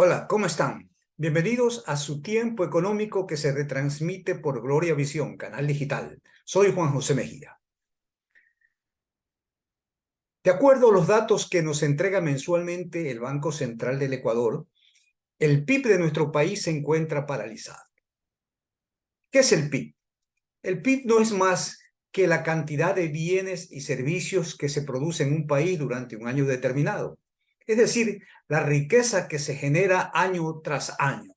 Hola, ¿cómo están? Bienvenidos a su tiempo económico que se retransmite por Gloria Visión, canal digital. Soy Juan José Mejía. De acuerdo a los datos que nos entrega mensualmente el Banco Central del Ecuador, el PIB de nuestro país se encuentra paralizado. ¿Qué es el PIB? El PIB no es más que la cantidad de bienes y servicios que se producen en un país durante un año determinado. Es decir, la riqueza que se genera año tras año.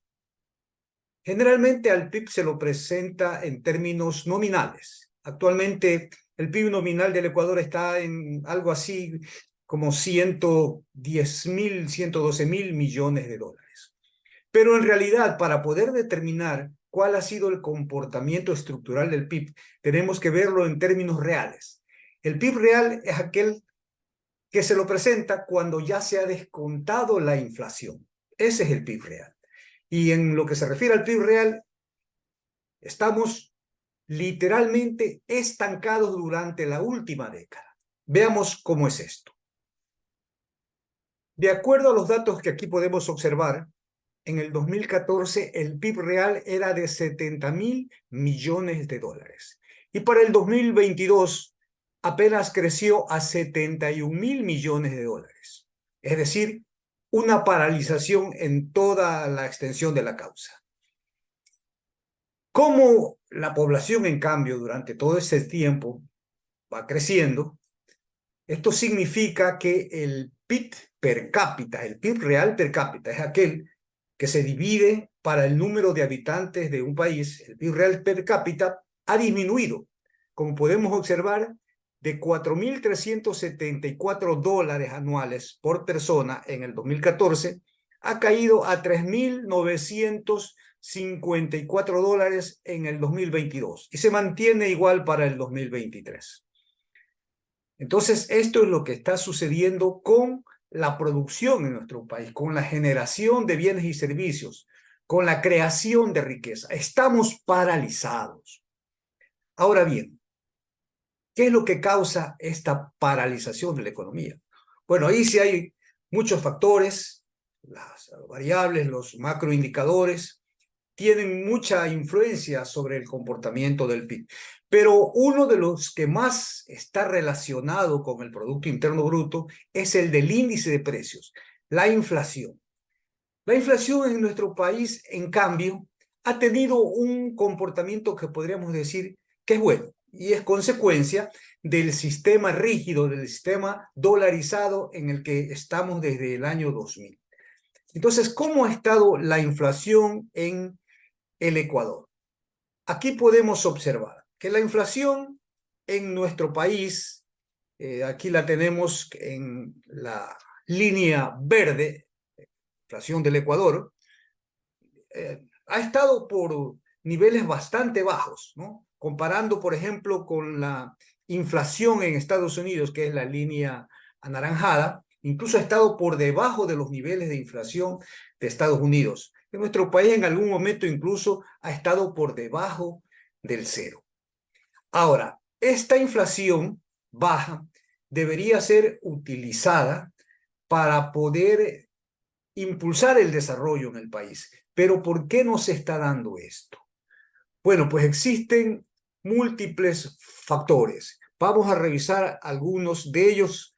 Generalmente al PIB se lo presenta en términos nominales. Actualmente el PIB nominal del Ecuador está en algo así como 110.000, 112.000 millones de dólares. Pero en realidad, para poder determinar cuál ha sido el comportamiento estructural del PIB, tenemos que verlo en términos reales. El PIB real es aquel que se lo presenta cuando ya se ha descontado la inflación. Ese es el PIB real. Y en lo que se refiere al PIB real, estamos literalmente estancados durante la última década. Veamos cómo es esto. De acuerdo a los datos que aquí podemos observar, en el 2014 el PIB real era de 70.000 millones de dólares. Y para el 2022 apenas creció a 71.000 millones de dólares. Es decir, una paralización en toda la extensión de la causa. Como la población, en cambio, durante todo ese tiempo va creciendo, esto significa que el PIB per cápita, el PIB real per cápita, es aquel que se divide para el número de habitantes de un país. El PIB real per cápita ha disminuido, como podemos observar, de 4.374 dólares anuales por persona en el 2014, ha caído a 3.954 dólares en el 2022 y se mantiene igual para el 2023. Entonces, esto es lo que está sucediendo con la producción en nuestro país, con la generación de bienes y servicios, con la creación de riqueza. Estamos paralizados. Ahora bien, ¿qué es lo que causa esta paralización de la economía? Bueno, ahí sí hay muchos factores, las variables, los macroindicadores, tienen mucha influencia sobre el comportamiento del PIB. Pero uno de los que más está relacionado con el Producto Interno Bruto es el del índice de precios, la inflación. La inflación en nuestro país, en cambio, ha tenido un comportamiento que podríamos decir que es bueno y es consecuencia del sistema rígido, del sistema dolarizado en el que estamos desde el año 2000. Entonces, ¿cómo ha estado la inflación en el Ecuador? Aquí podemos observar que la inflación en nuestro país, aquí la tenemos en la línea verde, inflación del Ecuador, ha estado por niveles bastante bajos, ¿no? Comparando, por ejemplo, con la inflación en Estados Unidos, que es la línea anaranjada, incluso ha estado por debajo de los niveles de inflación de Estados Unidos. En nuestro país en algún momento incluso ha estado por debajo del cero. Ahora, esta inflación baja debería ser utilizada para poder impulsar el desarrollo en el país. Pero ¿por qué no se está dando esto? Bueno, pues existen múltiples factores. Vamos a revisar algunos de ellos.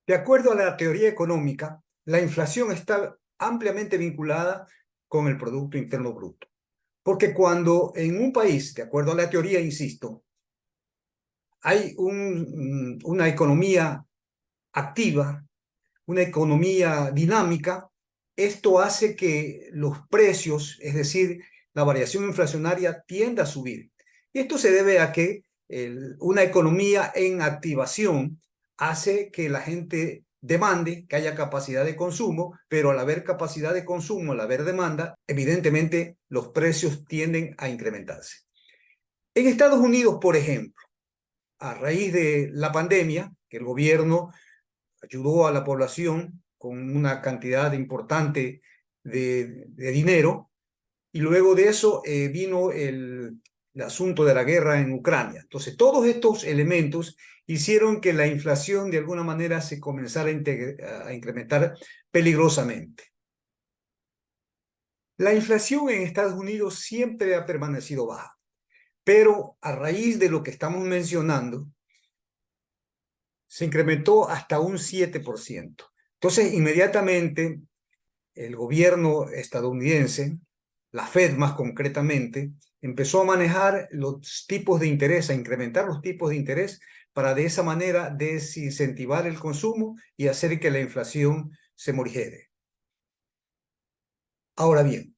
De acuerdo a la teoría económica, la inflación está ampliamente vinculada con el Producto Interno Bruto. Porque cuando en un país, de acuerdo a la teoría, insisto, hay una economía activa, una economía dinámica, esto hace que los precios, es decir, la variación inflacionaria tienda a subir. Y esto se debe a que una economía en activación hace que la gente demande, que haya capacidad de consumo, pero al haber capacidad de consumo, al haber demanda, evidentemente los precios tienden a incrementarse. En Estados Unidos, por ejemplo, a raíz de la pandemia, que el gobierno ayudó a la población con una cantidad importante de dinero, y luego de eso vino el asunto de la guerra en Ucrania. Entonces, todos estos elementos hicieron que la inflación de alguna manera se comenzara a incrementar peligrosamente. La inflación en Estados Unidos siempre ha permanecido baja, pero a raíz de lo que estamos mencionando, se incrementó hasta un 7%. Entonces, inmediatamente, el gobierno estadounidense, la Fed más concretamente, empezó a manejar los tipos de interés, a incrementar los tipos de interés para de esa manera desincentivar el consumo y hacer que la inflación se morigere. Ahora bien,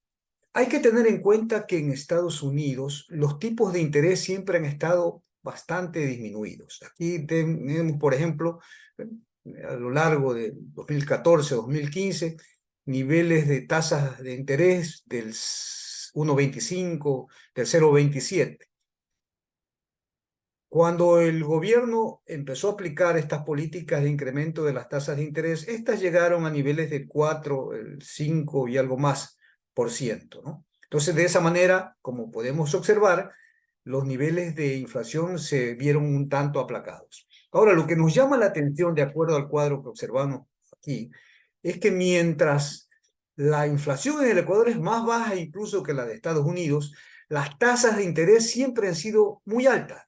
hay que tener en cuenta que en Estados Unidos los tipos de interés siempre han estado bastante disminuidos. Aquí tenemos, por ejemplo, a lo largo de 2014-2015, niveles de tasas de interés del 1,25, del 0,27. Cuando el gobierno empezó a aplicar estas políticas de incremento de las tasas de interés, estas llegaron a niveles del 4, el 5 y algo más por ciento, ¿no? Entonces, de esa manera, como podemos observar, los niveles de inflación se vieron un tanto aplacados. Ahora, lo que nos llama la atención, de acuerdo al cuadro que observamos aquí, es que mientras la inflación en el Ecuador es más baja incluso que la de Estados Unidos, las tasas de interés siempre han sido muy altas,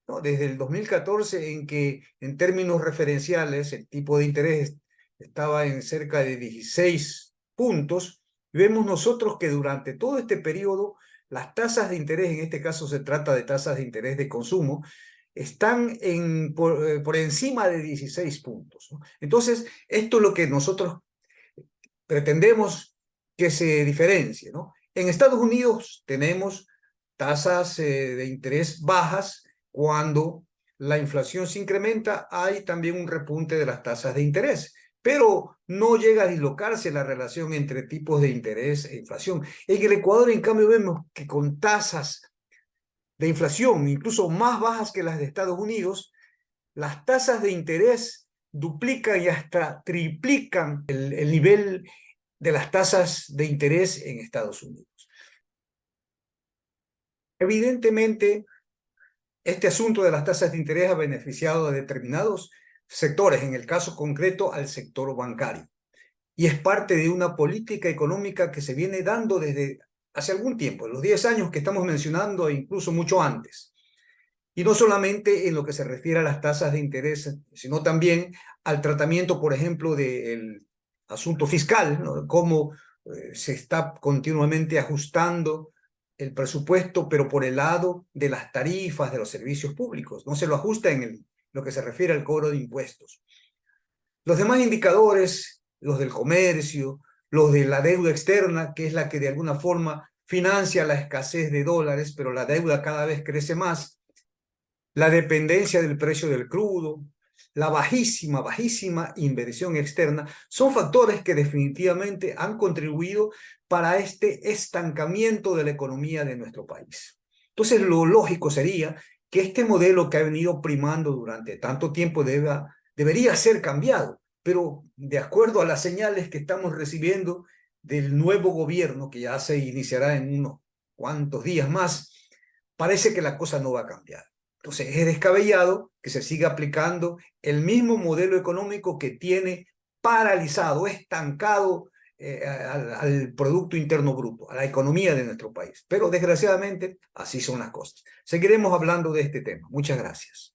¿no? Desde el 2014, en que en términos referenciales el tipo de interés estaba en cerca de 16 puntos, vemos nosotros que durante todo este periodo las tasas de interés, en este caso se trata de tasas de interés de consumo, están por encima de 16 puntos, ¿no? Entonces, esto es lo que nosotros pretendemos que se diferencie, ¿no? En Estados Unidos tenemos tasas de interés bajas. Cuando la inflación se incrementa, hay también un repunte de las tasas de interés, pero no llega a dislocarse la relación entre tipos de interés e inflación. En el Ecuador, en cambio, vemos que con tasas de inflación incluso más bajas que las de Estados Unidos, las tasas de interés duplican y hasta triplican el nivel de las tasas de interés en Estados Unidos. Evidentemente, este asunto de las tasas de interés ha beneficiado a determinados sectores, en el caso concreto al sector bancario, y es parte de una política económica que se viene dando desde hace algún tiempo, los 10 años que estamos mencionando e incluso mucho antes. Y no solamente en lo que se refiere a las tasas de interés, sino también al tratamiento, por ejemplo, del asunto fiscal, ¿no? Cómo se está continuamente ajustando el presupuesto, pero por el lado de las tarifas de los servicios públicos. No se lo ajusta en lo que se refiere al cobro de impuestos. Los demás indicadores, los del comercio, los de la deuda externa, que es la que de alguna forma financia la escasez de dólares, pero la deuda cada vez crece más, la dependencia del precio del crudo, la bajísima inversión externa, son factores que definitivamente han contribuido para este estancamiento de la economía de nuestro país. Entonces, lo lógico sería que este modelo que ha venido primando durante tanto tiempo debería ser cambiado, pero de acuerdo a las señales que estamos recibiendo del nuevo gobierno, que ya se iniciará en unos cuantos días más, parece que la cosa no va a cambiar. Entonces, es descabellado que se siga aplicando el mismo modelo económico que tiene paralizado, estancado al Producto Interno Bruto, a la economía de nuestro país. Pero desgraciadamente, así son las cosas. Seguiremos hablando de este tema. Muchas gracias.